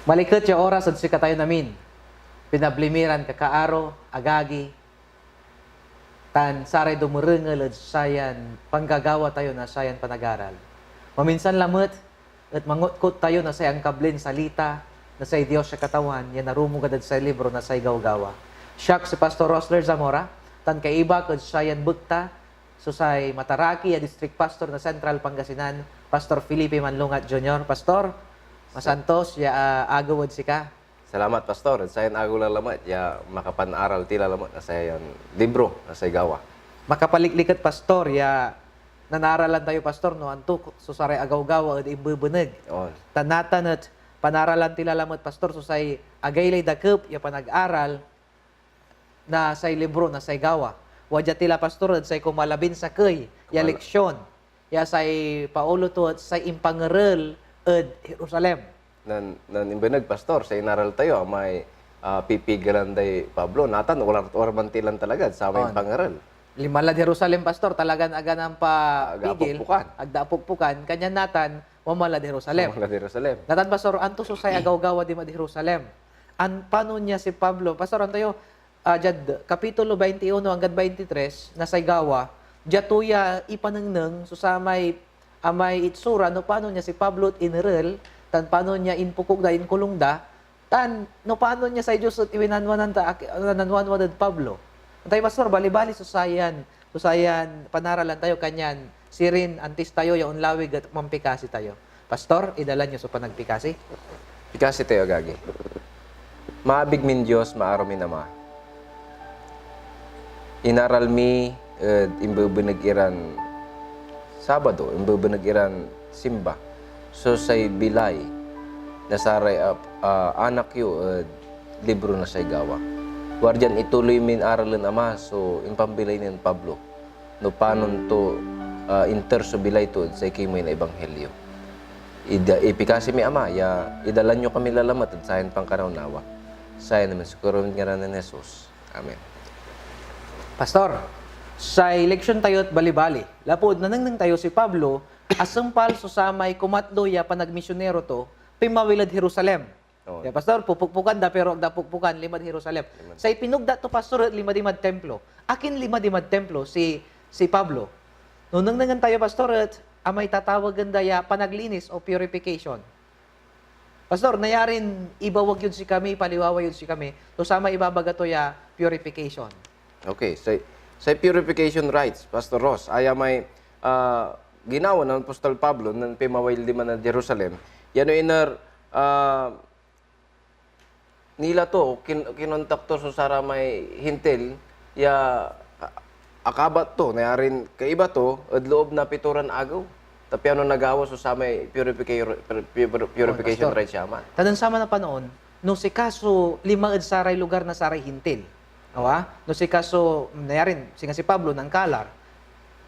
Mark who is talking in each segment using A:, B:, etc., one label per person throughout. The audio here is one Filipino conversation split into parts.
A: Malikot yung oras at sikatayo namin. Pinablimiran kakaaro, agagi, tan saray dumurengel at sayan panggagawa tayo na sayan panagaral. Maminsan lamot at mangutkot tayo na sayang kablin salita na say Diyos sa katawan, yan narumugad sa libro na say gawgawa. Siyak si Pastor Rosler Zamora, tan kaiba kod sayan bukta, so say Mataraki, a district pastor na Central Pangasinan, Pastor Felipe Manlungat Jr. Pastor, masantos, ya agawad si ka.
B: Salamat, Pastor. Sayan ako lalamat, ya makapan-aral tila lamat na sayan libro na say gawa.
A: Makapaliklikat Pastor, ya nanaralan tayo Pastor, no, anto, so saray agaw-gawa at ibubunig.
B: On.
A: Tanatan at panaralan tila lamot Pastor, so say agaylay dakep, ya panag-aral, na say libro, na say gawa. Wadya tila Pastor, at say kumalabin sa kay, ya leksyon, ya say paulo to, at say impangaral, at Jerusalem.
B: Nan imbenag, Pastor, sa inaral tayo, may pipigalan day Pablo. Natan, walang mantilan talaga sa aming pangaral.
A: Limalad Jerusalem, Pastor, talagan aga ng pigil,
B: Agapukpukan.
A: agdapukpukan, kanya natan, wamalad Jerusalem.
B: Wala Jerusalem.
A: Natan, Pastor, anto susay agaw-gawa di mad Jerusalem. Paano niya si Pablo? Pastor, antayo, jad, Kapitulo 21 hanggang 23, na say gawa, jatuya ipanengneng, susamay, amay itsura, no paano niya si Pablo inerel, tan paano niya inpukog da, inkulong da, tan, no paano niya sa Diyos at iwinanwanan Pablo. Antay, Pastor, bali-bali susayan, panaralan tayo kanyan, sirin, antis tayo, yaon lawig at mampikasi tayo. Pastor, idala niyo sa panagpikasi.
B: Pikasi tayo, Gagi. Maabig min Diyos, maaro min Ama. Inaral mi, imbubunag-iran Sabado, imbubunag-iran simba. So say bilay, nasaray anak yu, libro na say gawa. Wardiyan ituloy min aralan Ama, so impambilay nin Pablo. No panon to interso bilay to sa kimoy na ebanghelyo. Ipikasi mi Ama, ya idalan nyo kami lalamat at sayan pang kanawnawa. Sayan naman sikuron nga rin ni Jesus. Amen.
A: Pastor, sa eleksyon tayo at bali-bali, lapod nanangnang tayo si Pablo, asampal susamay kumatlo ya panagmisyonero to, pimawilad Jerusalem.
B: Oo.
A: Ya, Pastor, pupukpukan da, pero da pukpukan, limad Jerusalem. Sa ipinugda to, Pastor, limad-imad templo. Akin limad-imad templo, si Pablo. Nung nangnangan tayo, Pastor, at amay tatawagan da ya panaglinis o purification. Pastor, nayarin ibawag yun si kami, paliwawa yun si kami, so sama ibabaga to ya purification.
B: Okay, sa purification rites, Pastor Ross, ay may ginawa ng Apostol Pablo ng pimawil di man na Jerusalem. Yan o inar nila to, kinontakto sa sara may hintil, ya akabat to, nayarin kaiba to, at loob na pituran agaw. Tapi ano nagawa sa may purification rites yaman.
A: Tanan sama na panoon, no si kaso lima ed saray lugar na saray hintil. Awa? No si kaso nayarin, singa si Pablo ng kalar.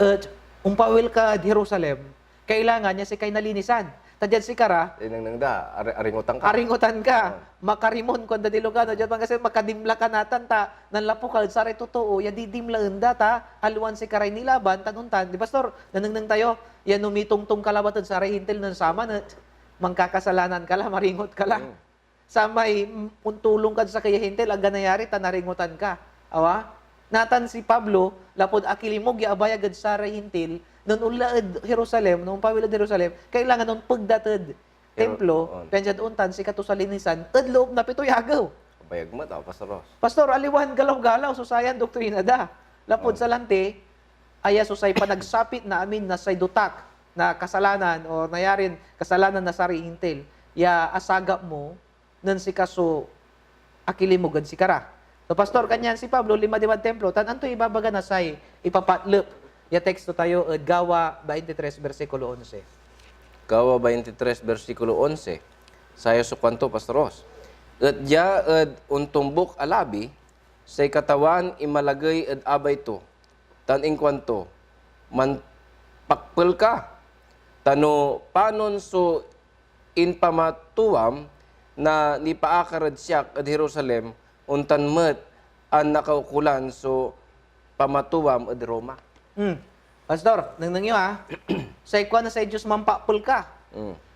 A: At umpawil ka at Jerusalem, kailangan niya si kay nalinisan. Tadyan si Kara,
B: Inang da, aringutan ka.
A: aringutan ka, makarimon kung dadilogano, dyan pa kasi makadimla ka natan ta, nanlapo ka, saray totoo, ya didimla enda ta, aluan si Karay nilaban, tanuntan, di Pastor, nanangnang tayo, yan umitungtong kalabatan, saray hintil ng sama, na mangkakasalanan ka la, maringot ka la. Samay, untulong ka sa kaya hintil, ang ganayari, tanaringutan ka. Awa? Natan si Pablo, lapod akilimog, yabayagad saray hintil, nun ulaad Jerusalem, nung pawilad Jerusalem, kailangan nung pagdatad templo, kanya untan si katusalinisan, ad loob na pitoy agaw.
B: Bayag mo daw, Pastor Ross.
A: Pastor, aliwan galaw-galaw, susayan doktrina da. Lapod sa lante, aya susay panagsapit na amin na say dutak na kasalanan o nayarin kasalanan na sari hintil, ya asagap mo, nan si kaso akilimugan si Kara. So, Pastor, kanyan si Pablo, lima-dimad templo, anto ibabaga na say ipapatlep. Ya teksto tayo, Gawa 23, versikulo 11.
B: Gawa 23, versikulo 11. Sayo sa kwanto, Pastor Ross. At ya untumbok alabi, say katawan imalagay at abay to. Tan ing kwanto, man pakpel ka. Tano, panon so in pamatuam, na nipaakarad siyak at Jerusalem, untan met ang nakaukulan so pamatuam at Roma.
A: Pastor, nangnangyo ha, sa ikwa na sa Diyos mampapul ka.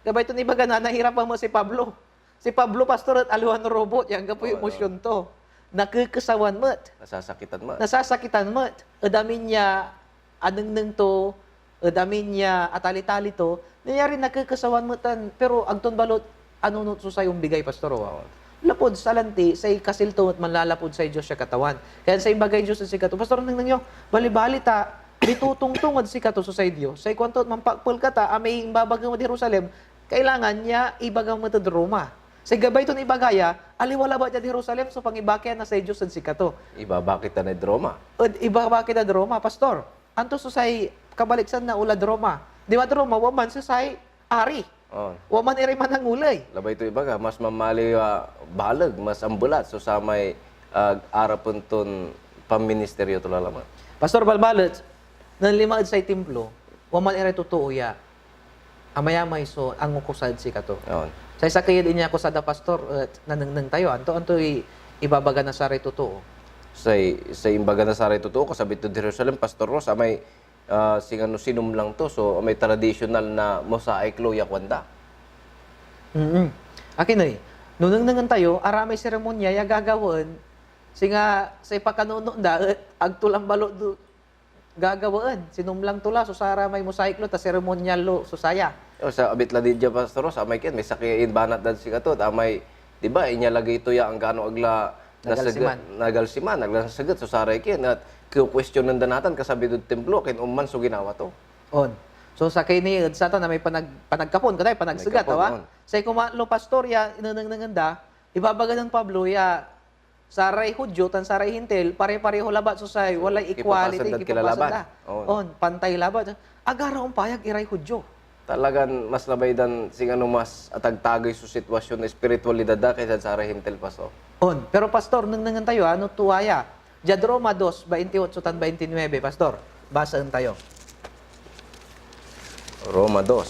A: Gabay ito ni baga na, nahirapan mo si Pablo. Si Pablo Pastor at aluhan robot, yang gapo yung emosyon to. Nakakasawan mo't.
B: Nasasakitan mo.
A: Nasasakitan mo't. Adamin niya, aneng to, adamin niya, atali-tali to, nangyari nakakasawan mo'tan, pero agton balot, ano no so sayong bigay, Pastor, wow. Lapod sa lanti, say kasilto at manlalapod sa Diyos siya katawan. Kaya sa ibagay Diyos sa sikato. Pastor, nang nyo, bali-bali ta, bitutungtungod si kato sa Diyos. Say kwanto, mampakpul ka ta, amay babagang mo di Jerusalem, kailangan niya ibagang mo to Roma. Say gabay to ni ibagaya, aliwala ba niya di Jerusalem, so pangibakyan na sa Diyos sa sikato.
B: Ibabakit na ni Roma.
A: Ibabakit na Roma, Pastor. Anto so say kabaliksan na ula Roma. Di ba Roma, waman sa say ari.
B: Oh.
A: Waman iri man ang ulay.
B: Labay ito ibaga, mas mamali balag, mas ambulat. So sa may arapon ton paministeryo to lalaman.
A: Pastor Balbalat, nang limaad sa templo, waman iri totoo ya. Amaya-may so, ang ukusad si kato.
B: Oh.
A: Sa isa kayo din niya ako sa da pastor, nanang tayo, anto ibabaga na sa rin totoo.
B: Sa imbaga na sa rin totoo, kasabit to Jerusalem, Pastor Ross, may sinum lang to. So may traditional na mosaic lo yakwanda.
A: Akin na nunang tayo, aramay seremonya ya gagawin, singa sa ipakanuno da, agtulang balot do, gagawin. Sinumlang tula, so sa aramay mosaic lo, ta seremonyal lo, so saya.
B: O sa abit la didya, Pastor Ross, may kin, may sakiin banat dan si katot. May, di ba, inyalagay ito ya ang gano agla nagalsiman, naglasagat. So saray kin, at question nanda natin, kasabi do templo, kin umman so ginawa to.
A: On. So sa kay ni sa to na may panagkapon kaday panagsugat awa. Say kumalo pastor ya inananganda ibabaga ng Pablo ya saray Hudyo tan saray Hintil pare-pareho labat so say walay equality
B: kilalaban.
A: On pantay labat. Agara payag iray Hudyo.
B: Talagan mas labay dan sing ano mas atagtagay sa sitwasyon na espiritualidad da kaysa saray Hintil paso.
A: On. Pero pastor nang tayo ano tuwaya. Diad Roma 2, 28 tan 29 pastor. Basaan tayo.
B: Roma 2.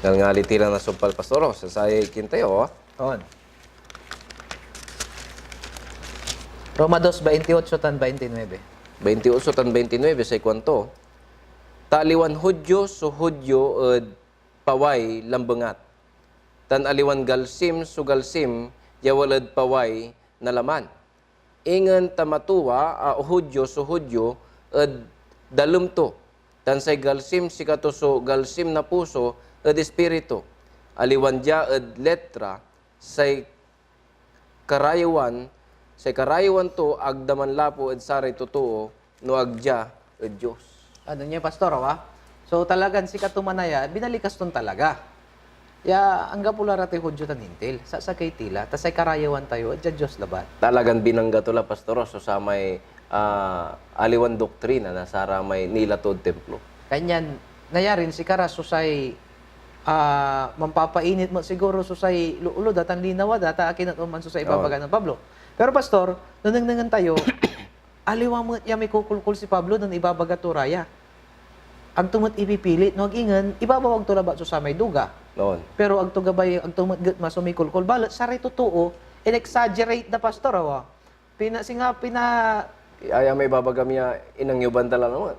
B: Ngal tira na sumpal Pastor, sa saya kintayo.
A: On. Roma 2, 28 tan 29.
B: 28 tan 29 sa kwanto. Taliwan Hudyo so Hudyo paway lambengat. Tan aliwan galsim so galsim yawalad paway na laman. Ingan tamatuwa Hudyo so Hudyo dalumto. Tan say galsim si katuso galsim na puso espiritu. Aliwan dia letra say karayawan to agdaman lapo saray totoo no agja Dios.
A: Ano niya, Pastor, wa? So, talagan si Katumanaya, binalikas ton talaga. Ya, ang gapulara tayo Hudyo tanintil, sa kay tila, tas ay karayawan tayo, at Diyos labat.
B: Talagang binangga to la Pastor, so sa may aliwan doktrina na sara may nilatod templo.
A: Kanyan, nayarin si Kara, susay, mampapainit mo siguro, susay, luulo, datan linawa, data akin at uman susay ibabaga ng Pablo. Pero Pastor, nanangan tayo, aliwa mo ya may kukulkul si Pablo nang ibabaga to raya. Ang tumat ipipilit, no ingan, ibabawag to labat so sa may duga.
B: Noon.
A: Pero ang tugabay, ang tumat masumikulkul, balat, saray totoo, in-exaggerate na Pastor, awa.
B: Ay may babagam niya inangyuban tala naman.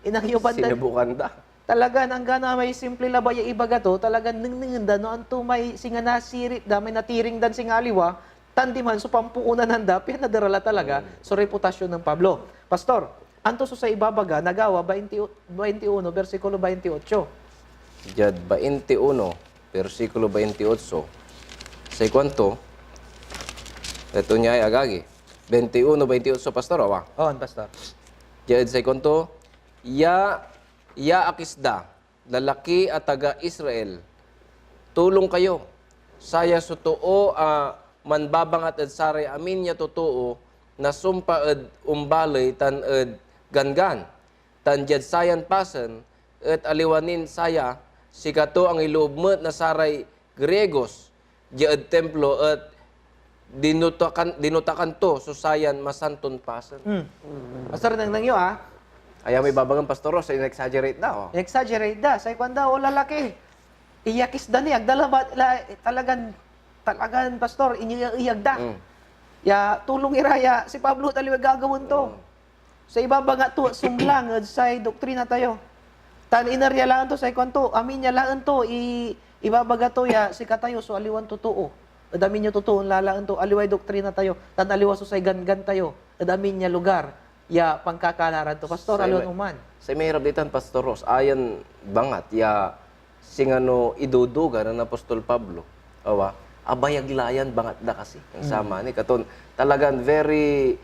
A: Inakyuban
B: Sinubukan da.
A: Talaga, ang gana may simple labay ibaga to, talaga nangningan da, no, anto may singa nasirip da, may natiring dan singa aliwa, tandiman, so pampuunan handa, pinadarala talaga, so reputasyon ng Pablo. Pastor, anto so sa ibabaga, nagawa, 21, versikulo 28.
B: Jad 21, versikulo 28. Sa kwanto, ito niya ay agagi. 21, 28, Pastor, awa.
A: Pastor.
B: Jad sa kwanto, Ya akisda, lalaki at taga-Israel, tulong kayo. Saya sutuo manbabangat at saray amin niya totoo na sumpa ed umbalay tan ed gangan. Tan jad sayan pasen at aliwanin saya sikato ang ilubmet na saray Gregos jad templo at dinutakan to so sayan masanton pasen.
A: Pastor, nangyo
B: Ayaw may babagang Pastor Ross, in-exaggerate na.
A: Exaggerate da. Sa kwanda, lalaki. Iyakis da niya. Talagan, Pastor, inyag da. Ya, tulong iraya. Si Pablo taliwag gagawin to. Sa ibaba nga to, sumlang, sa doktrina tayo. Tan inarya laan to sa kwanto, amin niya laan to, ibabaga to ya, si katayo, so aliwan totoo. Adamin niya totoo, lalaan to, aliway doktrina tayo, tan aliwa so say gangan tayo, adamin niya lugar, ya pangkakalaran to. Pastor,
B: Sa-
A: aliwan uman.
B: Sa mahirap ditan, Pastor Ross, ayan bangat, ya singano iduduga ng Apostol Pablo. Awa, abayaglayan bangat da kasi. Ang sama ni katon, talagang very,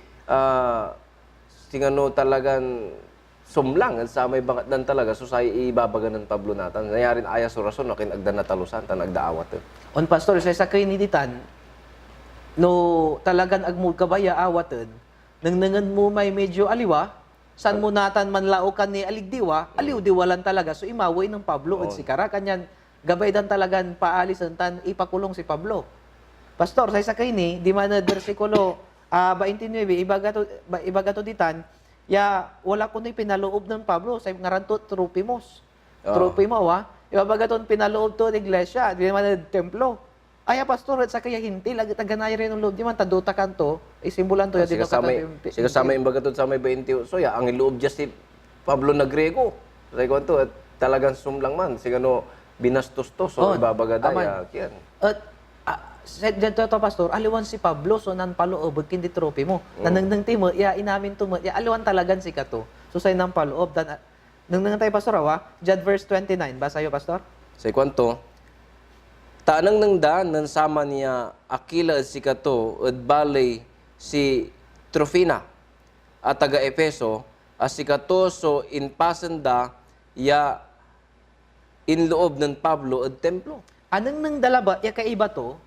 B: singano talagang sumlang ang samay bangat dan talaga so sa ibabagan ng Pablo natan nayarin aya so rason no kinagdan na talusan tan nagdaawat
A: On pastor, sa sakay ni ditan, no talagan agmud kabaya awaten, nang nangan mo may medyo aliwa, san mo natan manlaokan ni aligdiwa, aliw diwalan talaga. So imaway ng Pablo at si Kara, kanyan gabay dan talagan paalisan tan ipakulong si Pablo. Pastor, sa sakay ni, di man na versikulo 29, ibaga to ditan, ya wala ko ni pinaloob ng Pablo sa ngaranto Tropimos. Tropimo ibabaga ton pinaloob to ng iglesia, di man na templo. Aya pastor at sa kaya hinti lagi taganay rin ng loob di man taduta kanto, isimbolan to ya dito
B: siga samay imbaga to samay 20 so ya ang iloob just si Pablo na Grego sa kwanto at talagang sumlang man sigano binastos to so ibabaga da ya kiyan
A: at sa dito to pastor, aliwan si Pablo so nan paloob kindi Tropimo. Nanang timo ya inamin to ya aliwan talagan si kato. So say nang paloob dan nang tayo pastor Jad verse 29 basa yo pastor.
B: sa kwanto tanang nang daan ng sama niya Aquila at si Kato at balay si Trofina at taga Efeso at si Kato so inpasanda ya inloob ng Pablo at templo.
A: Anang nang dalaba ya kaiba to,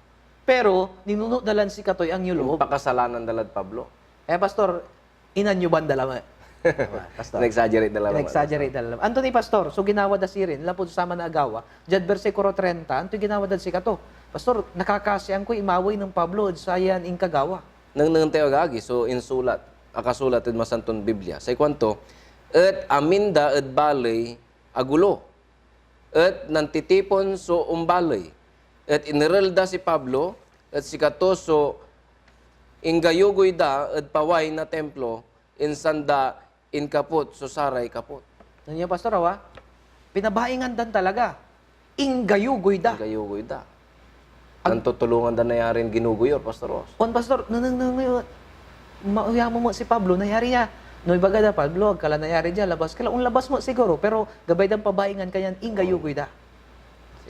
A: pero ninuno dalan si Katoy ang
B: Yung
A: yuloob.
B: pakasalanan dalad Pablo.
A: Pastor, inan nyo ban dalama? Pastor.
B: Na-exaggerate na lang.
A: Exaggerate dalama. Anto ni pastor, so ginawa da si rin, lapod sama na agawa, Jad versikulo 30, anto ginawa da si Kato. Pastor, nakakasiyang ko imaway ng Pablo at sayan in kagawa.
B: Nang tayo agagi, so insulat, akasulat at masanton Biblia. Sa kwanto, at aminda at balay agulo. At nantitipon so umbalay. At iniralda si Pablo at si Kato so ingayugoy da at paway na templo insanda in kaput so saray kaput.
A: Nandiyo pastor pinabaingan dan talaga. Ingayugoy da.
B: Ingayugoy da. Ang tutulungan da nayarin ginugoyor, Pastor Ross.
A: On pastor, mauya mo si Pablo, nayari niya. No ibaga da Pablo, kala nayari diya labas. Kala labas mo siguro, pero gabay dan pabaingan kanyan ingayugoy da.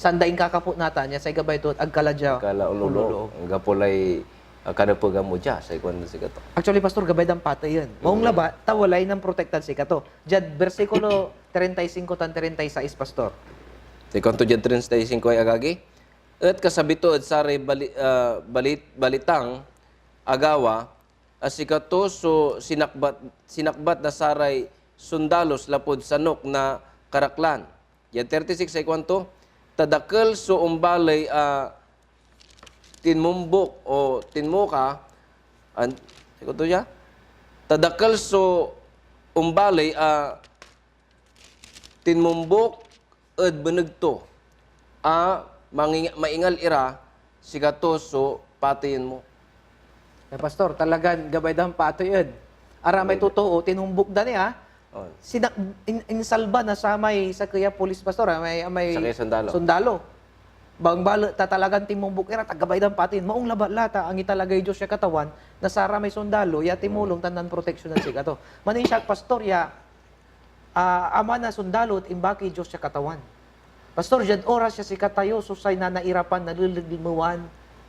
A: Sandaing kakaput nata niya sa gabay to agkala diya.
B: Kala ululo. Ang gapulay kada paga mo diya sa ikwan si Kato.
A: Actually pastor, gabay dan patay yan. Maong laba, tawalay ng protektan si Kato. Jad versikulo 35 tan 36 pastor.
B: Sa ikwan to dyan 35 ay agagi. At kasabito at saray balitang agawa as si Kato so sinakbat na saray sundalos lapod sanok na karaklan. Yan 36 ay kwanto tadakkel so umbalay tinmumbok o tinmuka ito siya tadakkel so umbalay tinmumbok at benegto maingal ira si Kato so patayin mo.
A: Pastor, talagan gabay dan patoy ara may totoo tinumbok da niya. Insalba na sa may sa kaya police pastor may
B: Sa kaya sundalo.
A: Sundalo. Bang balo tatalagan timumbok ira tagabay dan patin maong laba lata ang italagay Dios siya katawan na sara may sundalo ya timulong tanan proteksyonan si Kato. Manin siya pastor ya ama na sundalo at imbaki Dios siya katawan. Pastor, jad oras siya si katayo, susay na nairapan, nalilimuan,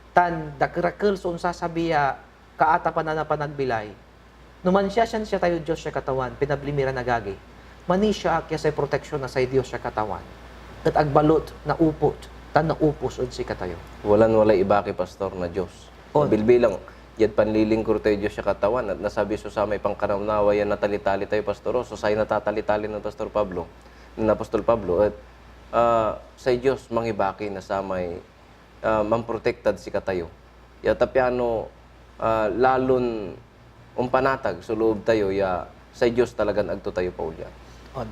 A: tan dakrakal so unsa sabiya, kaata pa na panagbilay. Numan siya tayo Diyos siya katawan, pinablimira nagagi. Mani siya kaya sa proteksyon na sa Diyos siya katawan. At agbalot na upot, tan na upos on si katayo.
B: Walay ibaki, Pastor, na Diyos. Bilbilang, yad panlilingkur tayo Diyos siya katawan at nasabi so sa may pangkaranawa yan natalitali tayo, Pastor. So sa'yo natatalitali ng Pastor Pablo, ng Apostol Pablo. At sa Diyos mangibaki na sa may mamprotektad si katayo. Yatapiano lalon umpanatag so loob tayo ya sa Diyos talagang agto tayo paulya.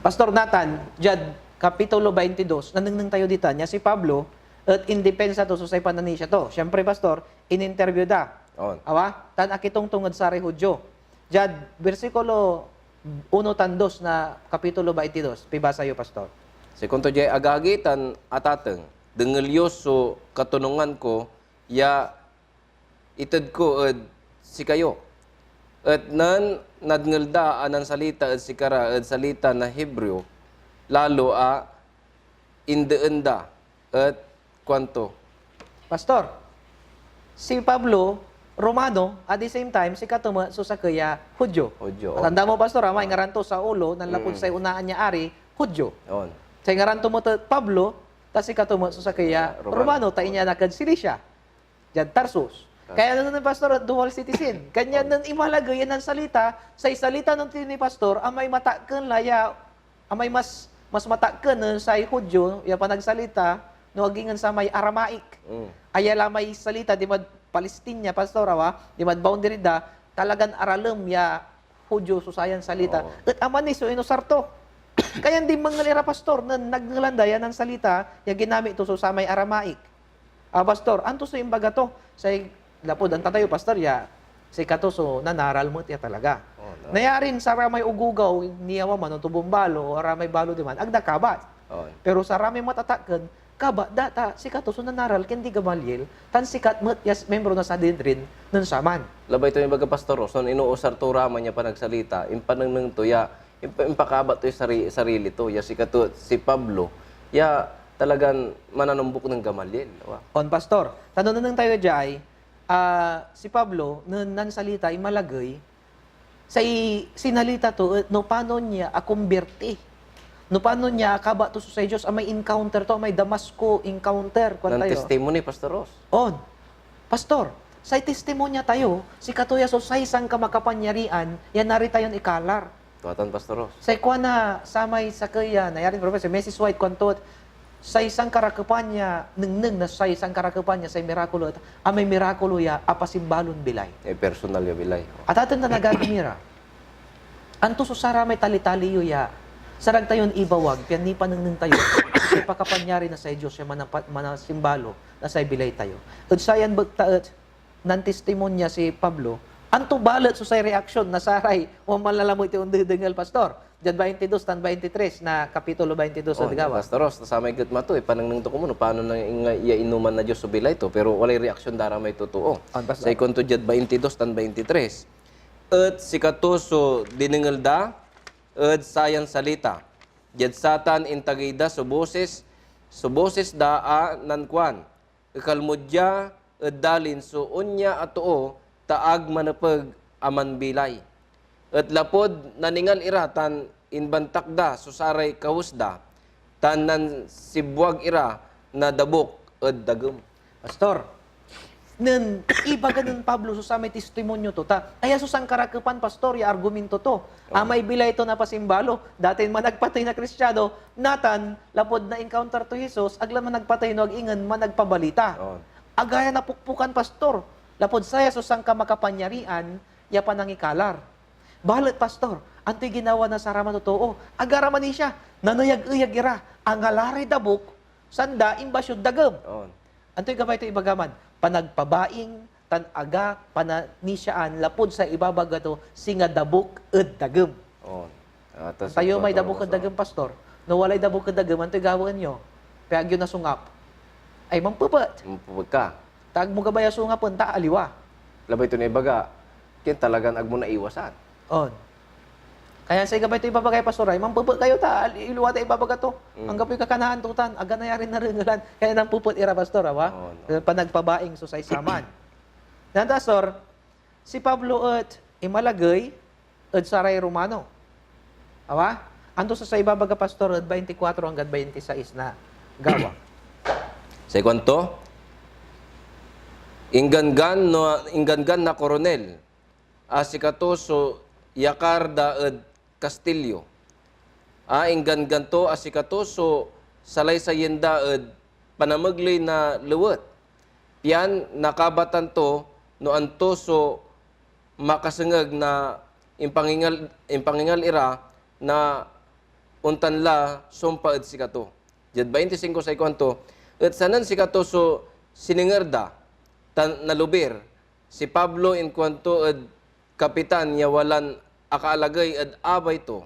A: Pastor Nathan, Jad Kapitulo 22, nanangnang tayo dita niya si Pablo at in depensa to so sa panani siya to. Siyempre pastor, in-interview da. Awa, tan akitong tungod sa Hudyo. Jad versikulo 1-2 na Kapitulo 22. Pibasa yo, Pastor.
B: Sekunto jay agagitan atateng dengelyos so katunungan ko ya ited ko si kayo. At nan nadngelda anan salita at sikara at salita na Hebreo lalo indeenda at kwanto.
A: Pastor, si Pablo, Romano, at the same time, si Katuma, so sa kaya, Hudyo.
B: Hudyo.
A: Tanda mo, Pastor, may ngaranto sa ulo, nanlapod sa unaan niya ari, Hudyo.
B: On.
A: Sa ngaranto mo Pablo, ta si Katuma, so sa kaya, Romano, ta inya nakad Silisya. Diyan, Tarsus. Kaya nun Pastor, dual citizen. Kanya nun imalagay yan ang salita, sa salita nun ni Pastor, amay matakan laya, amay mas matakan sa Hudyo, ya pa nagsalita, no agingan sa may Aramaic. Ayala may salita, di mad Palestina, Pastor, di mad boundary da, talagang aralem ya Hudyo susayan salita. At aman ni so inosarto. Kaya hindi mangalira, Pastor, na nagnalandayan ng salita, ya ginamit to so sa may Aramaic. Pastor, anto so imbaga to? Sa lapod, ang tatayo, Pastor, ya, sa katoso, nanaral mo tiya talaga. Nayarin sa ramay ugugaw, niyawa man, tubumbalo, o ramay balo di man, agdakabat. Pero sa ramay matatakan, kaba, data, si katoso nanaral, kendi Gamaliel, tan sikat mat, yes, membro na sa Dinrin, nun saman.
B: Labay to yung baga pastoros, nun inuusar to rama niya pa nagsalita, impanang nang to, ya, impakaba to yung sarili to, ya si kato, si Pablo, ya, talagang mananumbok ng Gamaliel.
A: On, Pastor, tanong na tayo dyan, si Pablo, nan salita, imalagay, sa sinalita to, no paano niya akumberte, no paano niya kaba to sa Diyos, may encounter to, may Damasco encounter, kwan
B: Ng
A: tayo.
B: testimony, pastoros.
A: On, Pastor, sa testimonya tayo, si katuya so sa isang kamakapanyarian, yan nari tayon ikalar.
B: Tuatan, pastoros.
A: Sa ikwa na samay sa kaya, nayarin Professor, Mrs. White kwantot, sa isang karakapan niya, neng na sa isang karakapan niya, sa mirakulo, at may mirakulo ya, apasimbalon bilay.
B: Personal ya bilay.
A: At atin na nagagamira, anto so sara may tali-tali ya, sarag tayon ibawag, piyan ni paneng tayo, sa pakapanyari na sa Diyos, yung manasimbalo, na sa bilay tayo. At sayan bagtaat, nan testimonya si Pablo, anto balat so sa reaksyon, na saray, o malalamoy ti undidengal, Pastor. Diyan 22, tan 23, na Kapitulo 22 sa Digawa.
B: Pastoros, nasamay gat mato, panang nang to kumuno, paano nang iya inuman na Diyos so bilay to, pero walay reaksyon dara may totoo. Sa ikonto diyan 22, tan 23. At si katoso diningal da, at sayan salita. Diyan satan intagida so boses daa nankwan. Ikalmudya, at dalin so unya atoo, taag manapag aman bilay. At lapod naningal ira tan inbantakda susaray kahusda tan nan sibwag ira na dabok at dagem.
A: Pastor, nan iba ganun Pablo so sa may testimonyo to ta. Aya so sang karakapan pastor ya argumento to. Amay bilay to na pasimbalo. Dati managpatay na Kristiyano, natan lapod na encounter to Jesus, agla managpatay no agingan managpabalita. Agaya na pukpukan pastor. Lapod saya so sang kamakapanyarian ya panangikalar. Balat, Pastor, anto'y ginawa na sa rama totoo. Agaraman ni siya, nanayag-uyag ira, ang alari dabok, sanda, imbasyod dagam. Anto'y gabay ito ibagaman, panagpabaing, tanaga, pananisyan, lapod sa ibabaga to, singa dabok ed dagam. Tayo may dabok ed dagam, Pastor. No walay dabok ed dagam, anto'y gawin nyo? Pag yun nasungap, ay mampupet.
B: Mampupet ka.
A: Tag mo gabay sungapon, ta aliwa.
B: Labay ito na ibaga, kin talagang ag mo na iwasan.
A: On. Kaya sa igabay ito ibabagay, Pastor, ay mampuput kayo ta, iluwa tayo ibabaga to. Ang gapoy kakanahan tutan, aga na yarin na rin ngalan. Kaya nang puput ira, Pastor, awa? Panagpabaing so sa isaman. Nanda, Pastor, si Pablo at imalagay at saray Romano. Awa? Ando sa ibabaga, Pastor, at 24 hanggang 26 na gawa.
B: Sa kwanto, inggangan na koronel, asikatoso Yakarda ed Castillo. Inggan to asikatoso salay sa yenda ed panamagli na lewet. Pian nakabatan to no antoso makasengeg na impangingal ira na untanla sumpa ed sikato. Jad 25 sa ikwanto, et sanan sikatoso siningerda tan nalubir si Pablo in kwanto ed kapitan yawalan akaalagay at abay to.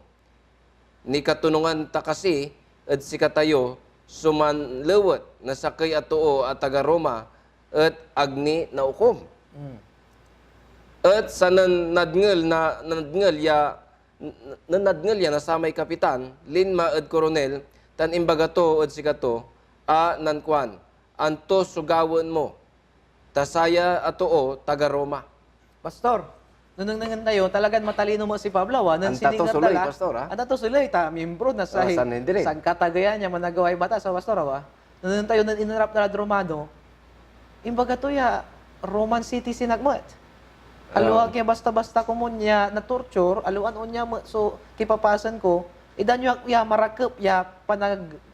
B: Ni katunungan ta kasi at si katayo sumanlewat na sakay at tuo at taga Roma at agni na ukom. At sa nanadngel ya na samay kapitan, linma at koronel, tan imbaga to at si kato, a nankwan, anto sugawan mo, tasaya at tuo taga Roma.
A: Pastor, nunang tayo, talagang matalino mo si Pablo,
B: Ang tato suloy, Pastor, ha?
A: Ang tato suloy, membro na sa
B: Sanhedrin.
A: sa katagayan niya, managaway bata sa Pastor, nunang tayo, nung inarap na Romano, imbaga to ya, Roman city sinagmat. Aluwag niya basta-basta kumunya na torture, aluan unya so kipapasan ko, idan ya marakep ya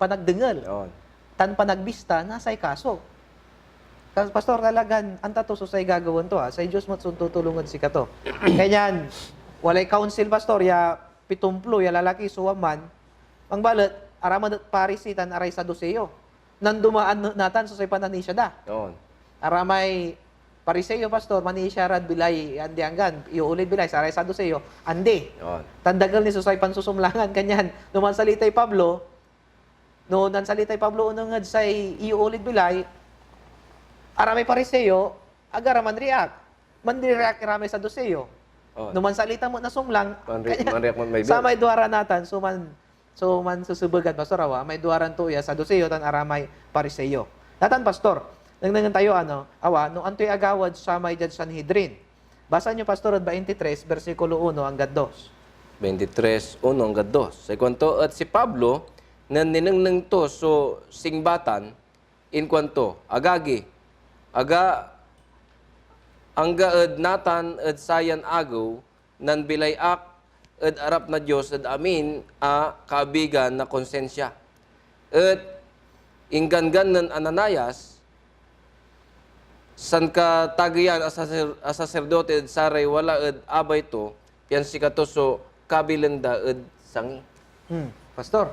A: panagdengal.
B: Yun.
A: Tan panagbista nasay kaso. Kasi pastor talagan anta to say gagawon to sa Dios mo tutulungan si kato. Kanyan walay council pastor ya 70 ya lalaki suwaman. Ang balat araman at parisitan aray sa doseyo. Nandumaan natan so say pananisya da.
B: Yun.
A: Aramay Pariseyo pastor manisya rad bilay andi anggan iuulid bilay sa aray sa doseyo andi.
B: Yun.
A: Tandagal ni susay pansusumlangan kanyan numan salitay Pablo no nan salitay Pablo unungad say iuulid bilay aramay pariseyo agara man-react ramay sa doseyo
B: Oh.
A: numan salita mo na sumlang
B: Man-react mo may
A: sa may duara natan suman susubugan pastor awa may duaran tuya sa doseyo tan aramay pariseyo datan pastor nang tayo awa no antoy agawad sa may judge Sanhedrin. Basa niyo pastor at 23 bersikulo 1 hanggang 2.
B: 23, 1 hanggang 2. Sa kwanto, at si Pablo, na ninangnang to so singbatan, in kwanto, agagi, angga ed natan ed sayan agaw, nan bilayak ed arap na Diyos ed amin a kaabigan na konsensya. Ed inggan-gan nan Ananias, san ka tagayan a saserdote ed saray wala ed abay to, yan si katoso kabilenda ed sangi.
A: Pastor,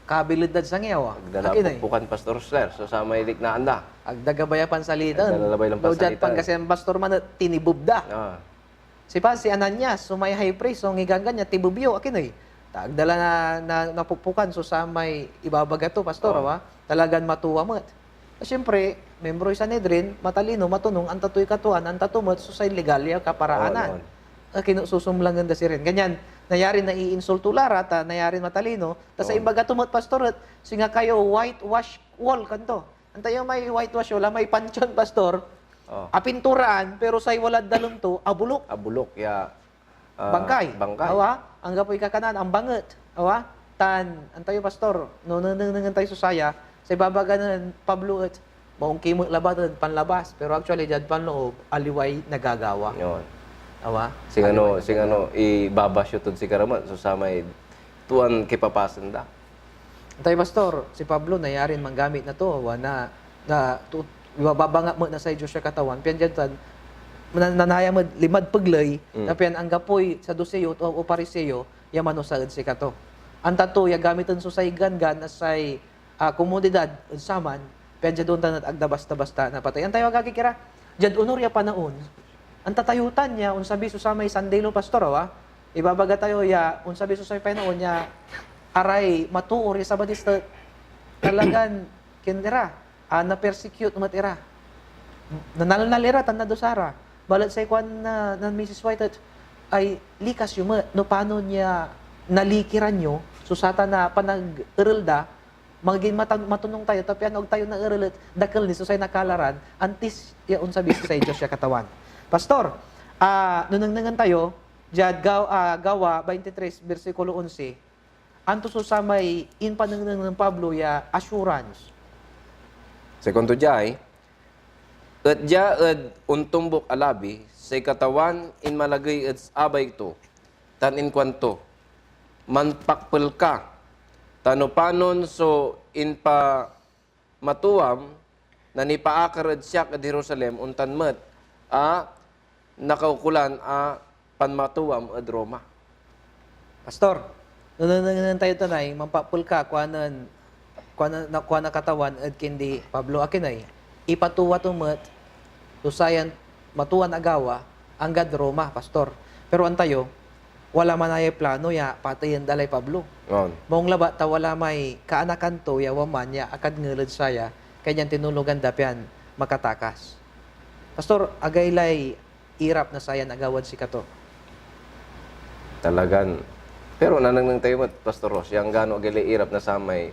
A: kabilidad sa ngayaw.
B: Agdalapukan Pastor Sler, so sa may liknaan da.
A: Agdagabaya pansalitan.
B: Agdalabay lang pansalitan.
A: Pan kasi ang pastor man tinibubda.
B: Ah.
A: Si Ananias, sumay high priest, so ngigangan niya, tibubyo, akin Tagdala na napupukan, so sa may ibabaga to, pastor, talagan matuwa mo. Siyempre, membro sa Sanhedrin, matalino, matunong, ang tatoy katuan, ang tatumot, so sa legalya kaparaanan. Kinususumlangan da si rin. Ganyan, nayari na iinsulto larat, nayari matalino, tas sa imbaga tumot, pastor, singa kayo, whitewash wall, kanto. Antayo may whitewash wall, may panchon, pastor, apinturaan, pero say walad dalon to, abulok.
B: Abulok, ya.
A: Bangkay.
B: Bangkay.
A: Awa, ang gapoy kakanan, ang banget. Awa, antayo pastor, nangan tayo susaya, sa ibabaga ng Pablo at maong kimot labat panlabas, pero actually, dyan panloob, aliway nagagawa.
B: Yun.
A: Awa?
B: Sing ano, ibabasyoton si Karaman, so sa may tuan kipapasan da.
A: Antayo pastor, si Pablo, nayarin manggamit na to, awa, na ibababanga mo na sa Diyos siya katawan, piyan dyan, nanaya mo, limad paglay, na piyan ang gapoy sa doseyo o pariseyo, yamano sa si kato. Ang tato, gamit sa gan na say komunidad, saman, piyan dyan doon tanat agda basta-basta na patay. Ang tayo agakikira, dyan unor ya panaon, ang tatayutan niya, unsabi so sa may sandelo pastor, ibabaga tayo ya, unsabi so sa may panaon niya, aray, matuor, sa batista, talagan, kindira, na persecute umatira. Nanalira, tanadosara. Balat sa ikwan na Mrs. White ay likas yung no paano niya nalikiran nyo, susata na panag-iralda, magiging matunong tayo, tapi ano tayo na iralit, dakil ni susay nakalaran, antis yaon sabi sa Diyos siya katawan. Pastor, nunang tayo, dyan gawa 23, versikulo 11, anto susamay in pananang ng Pablo ya assurance.
B: Segundo jay, at dya ed untumbok alabi, say katawan in malagay ed abay to, tan in kwanto, manpakpel ka, tanupanon so in pa matuwam, na nipaakar ed siyak ed Jerusalem, untan met, nakaukulan panmatuwam ed Roma.
A: Pastor, nunang tayo tanay, mampapul ka, kuha na katawan at kindi Pablo akinay, ipatuwa tumat, susayan matuwan agawa, anggad Roma, pastor. Pero antayo, wala man ay plano ya patayin dalay Pablo.
B: On.
A: Maong laba ta wala may kaanakan to ya waman ya akad ngeled saya kanyan tinulugan dapyan makatakas. Pastor, agaylay irap na sayan agawad si kato.
B: Talagan. Pero nanang tayo mo, Pastor Ross, yung gano'n gali irap na samay,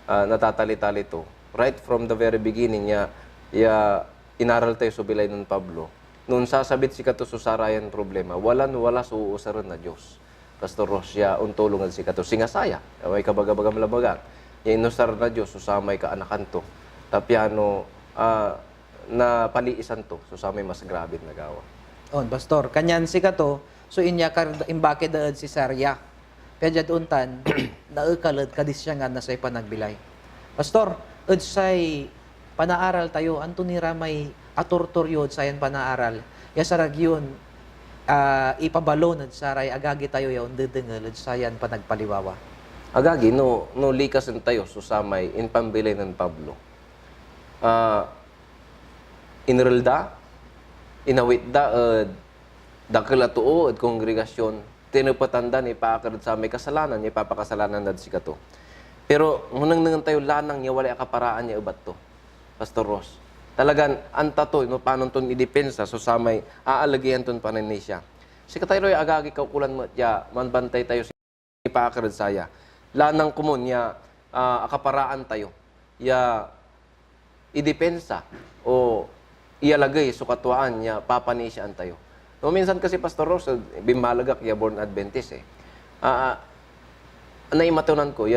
B: natatali-tali to. Right from the very beginning, inaral tayo sa bilay ng Pablo. Noon sasabit si kato sa sarayan problema, wala sa uusaran na Diyos. Pastor Ross, untulungan si kato. Singasaya, away kabaga-baga malabaga. Inusar na Diyos, susamay ka anakan to. Tapiano, na paliisan to, susamay mas grabe na gawa.
A: On, Pastor, kanyan si kato, so inya kar imbake daad si Sarya. Kaya untan, naukalad kadisyangan na say panagbilay. Pastor, ud say panaaral tayo, anto ni ramay aturturyod sayan panaaral. Ya sarag yun, ipabalo nad saray agagi tayo yaon dedengelad sayan panagpaliwawa.
B: Agagi, no likas tayo susamay in pambilay ng Pablo. Inrelda, inawitda, dakila tuo at kongregasyon, tinupatanda ni paakad sa may kasalanan, ni papakasalanan na si kato. Pero, munang tayo lanang niya, wala akaparaan niya ubat to. Pastor Ross. Talagan, anta to, no, paano to idipensa, so sa may aalagihan to panin siya. Si katayroy agagi kaukulan mo, manbantay tayo si paakad saya. Lanang kumun, akaparaan tayo. Idipensa, o ialagay, sukatuan niya, papanisyan tayo. No, minsan kasi Pastor Ross, bimalaga kaya born Adventist naimatunan ko,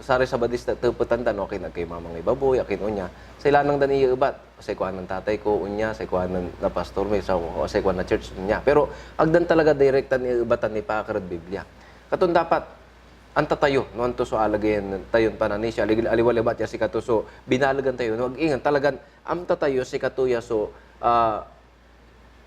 B: sari sa badista, tuputanda, no, akin kay mamang ibaboy, akin unya. Sa ilanang dani iubat, sa ikuan ng tatay ko, unya, sa ikuan na pastor may, sa ikuan na church unya. Pero, agdan talaga direktan ni iubatan ni Pakarad Biblia. Katun dapat, anta tayo, no, anto so alagayan tayon pananisya, aliwalibat ya si kato, so binalagan tayo, no, ingan talagan, amta tayo si katuya, so,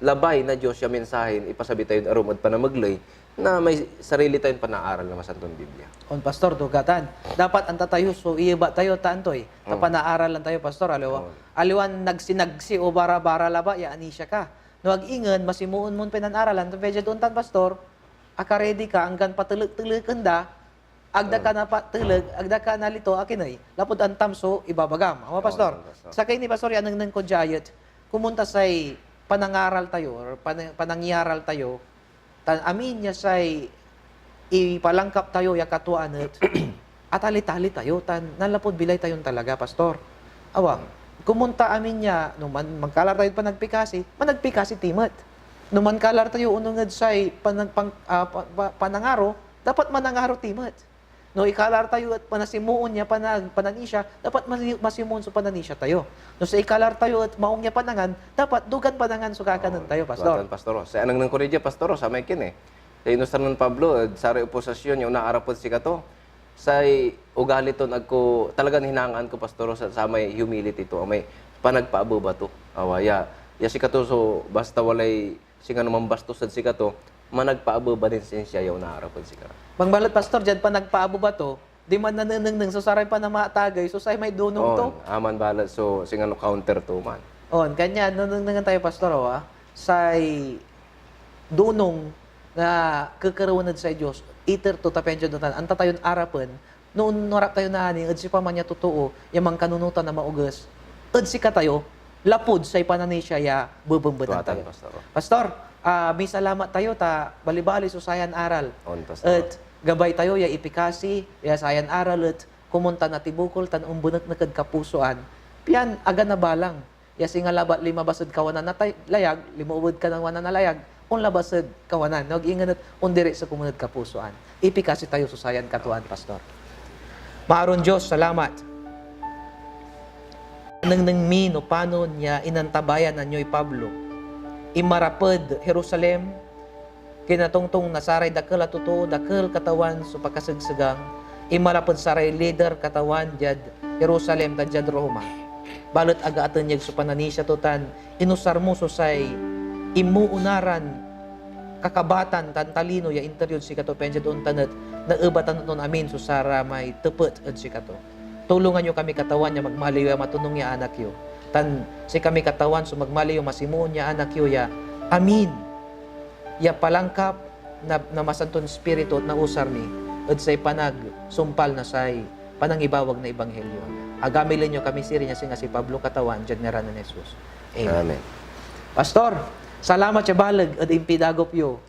B: labay na Diyos yung mensahin, ipasabi tayo arumad pa na maglay, na may sarili tayong panaaral na masantong Biblia.
A: On, Pastor, dugatan. Dapat anta tayo, so iiba tayo tantoy. Panaaral lang tayo, Pastor. Aliwan nagsinagsi o bara-bara laba, yaani siya ka. No, ag-ingan, masimuon mo pinanaralan, medyo doon tan, Pastor, akaredy ka, hanggang patulog-tulog kanda, agda ka na patulog, agda ka na lito, akinay, lapod ang tamso, ibabagam. Ama, Pastor, sakay ni Pastor, yan nang ko jayet, kumunta say panangaral tayo, or panangyaral tayo, amin niya say ipalangkap tayo ya katuanet, at alitali tayo, nalapod bilay tayon talaga, Pastor. Awa, kumunta amin niya, numan magkalar tayo panagpikasi, managpikasi timat. Numan kalar tayo unungad say panangaro, dapat manangaro timat. No, ikalar tayo at panasimuon niya pananisya, dapat masimuon sa pananisya tayo. No, sa ikalar tayo at maong niya panangan, dapat dugan panangan sa kakanan tayo, Pastor.
B: Pastor, sa anang nang Korea, Pastor, sa may kin Sa inustan ng Pablo, sa reposasyon, yung naarapod si kato, sa ugali to, talagang hinangaan ko, Pastor, sa may humility to, may panagpaabo ba to? Awaya, si kato, so basta walay, singa naman bastusan si kato, managpaabo ba din siya yung naarapod si kato.
A: Mangbalot, Pastor, dyan pa nagpaabo ba to? Di man nananang so saray pa na matagay, so say may dunong to.
B: Aman balat, so singano counter to man.
A: Kanya, nananang tayo, Pastor, say dunong na kakaroon sa Diyos, iter to tapension doon, anta tayo arapan, noon narap tayo na ani, si pa man niya totoo, yung kanunutan na maugas, si ka tayo, lapod sa ipananisya ya bubumbutan tayo. Pastor, may salamat tayo bali-bali so sayan aral. At gabay tayo ya ipikasi, ya sayan aral at kumunta na tibukol tan umbunot na kapusoan. Piyan aga na balang. Ya singa labat lima basad kawanan na layag, limuubod ka ng wanan na layag, labasad kawanan. Nag-inganat undiri sa kumunot kapusoan. Ipikasi tayo so sayan katuan, Pastor. Maaron Diyos, salamat. Nang mi no paano niya inantabayan na nyo'y Pablo. Imarapad Jerusalem, kinatungtong nasaray dakal at totoo, dakal katawan so pagkasagsagang, imarapad saray leader katawan jad Jerusalem tan jad Roma. Balot aga atan yag so pananisya tutan, inusar mo so say imuunaran kakabatan tan talino ya interview si kato penjad untanat na ubatan nun amin so sara may tepet at si kato. Tulungan nyo kami katawan niya magmaliw ya matunong ya anak yo. Tan si kami katawan so magmaliw masimuon ya anak yo ya. Amin. Ya palangkap na masanton spirito at nausar ni at say panag sumpal na say panangibawag na ebanghelyo. Agamilin nyo kami siri niya si Pablo Katawan, dyan nga ni Jesus. Amen.
B: Amen.
A: Pastor, salamat sa balag at impidagop yo.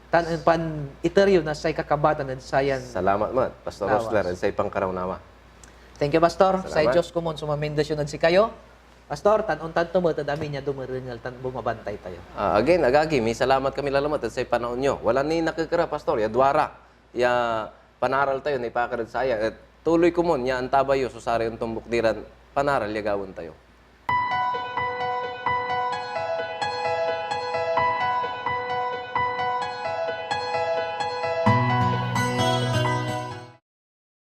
A: Pan iteryo na say kakabatan at sayan.
B: Salamat mat, Pastor
A: Lawas.
B: Rosler, sa ipang karaw-nawa.
A: Thank you, Pastor. Sa
B: Salamat.
A: Diyos kumon sumamendasyon at si kayo. Pastor, tanon-tan tumot at amin niya dumaringal tan bumabantay tayo.
B: Again, agagi, may salamat kami lalamat at sa panahon nyo. Wala ni nakikira, Pastor, ya dwara, ya panaral tayo, na ipakarad saya. At tuloy ko mon, ya antabayo, susari yung tumbok diran, panaral, ya gawon tayo.